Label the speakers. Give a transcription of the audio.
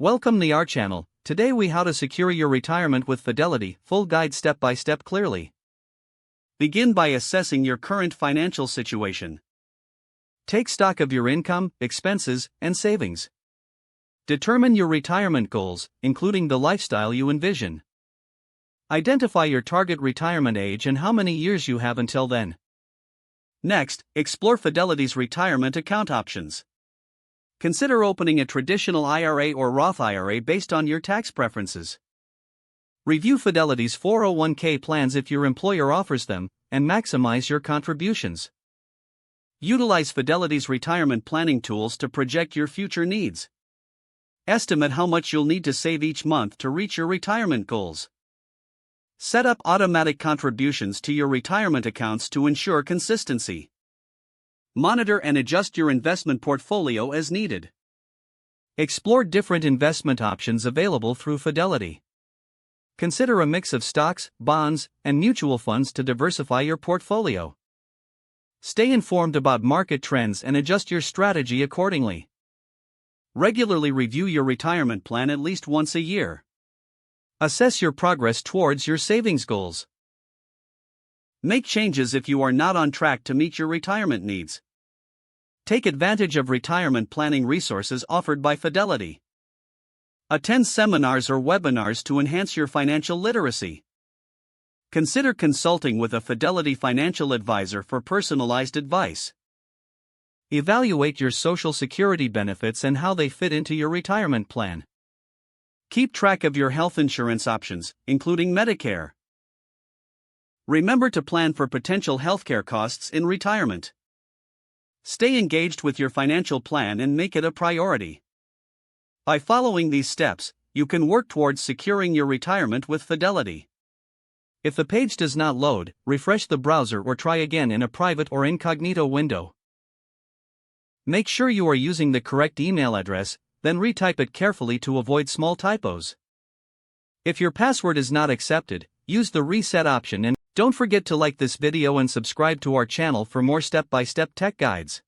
Speaker 1: Welcome to our channel. Today we how to secure your retirement with Fidelity, full guide step by step clearly. Begin by assessing your current financial situation. Take stock of your income, expenses, and savings. Determine your retirement goals, including the lifestyle you envision. Identify your target retirement age and how many years you have until then. Next, explore Fidelity's retirement account options. Consider opening a traditional IRA or Roth IRA based on your tax preferences. Review Fidelity's 401k plans if your employer offers them, and maximize your contributions. Utilize Fidelity's retirement planning tools to project your future needs. Estimate how much you'll need to save each month to reach your retirement goals. Set up automatic contributions to your retirement accounts to ensure consistency. Monitor and adjust your investment portfolio as needed. Explore different investment options available through Fidelity. Consider a mix of stocks, bonds, and mutual funds to diversify your portfolio. Stay informed about market trends and adjust your strategy accordingly. Regularly review your retirement plan at least once a year. Assess your progress towards your savings goals. Make changes if you are not on track to meet your retirement needs. Take advantage of retirement planning resources offered by Fidelity. Attend seminars or webinars to enhance your financial literacy. Consider consulting with a Fidelity financial advisor for personalized advice. Evaluate your Social Security benefits and how they fit into your retirement plan. Keep track of your health insurance options, including Medicare. Remember to plan for potential healthcare costs in retirement. Stay engaged with your financial plan and make it a priority. By following these steps, you can work towards securing your retirement with Fidelity. If the page does not load, refresh the browser or try again in a private or incognito window. Make sure you are using the correct email address, then retype it carefully to avoid small typos. If your password is not accepted, use the reset option and don't forget to like this video and subscribe to our channel for more step-by-step tech guides.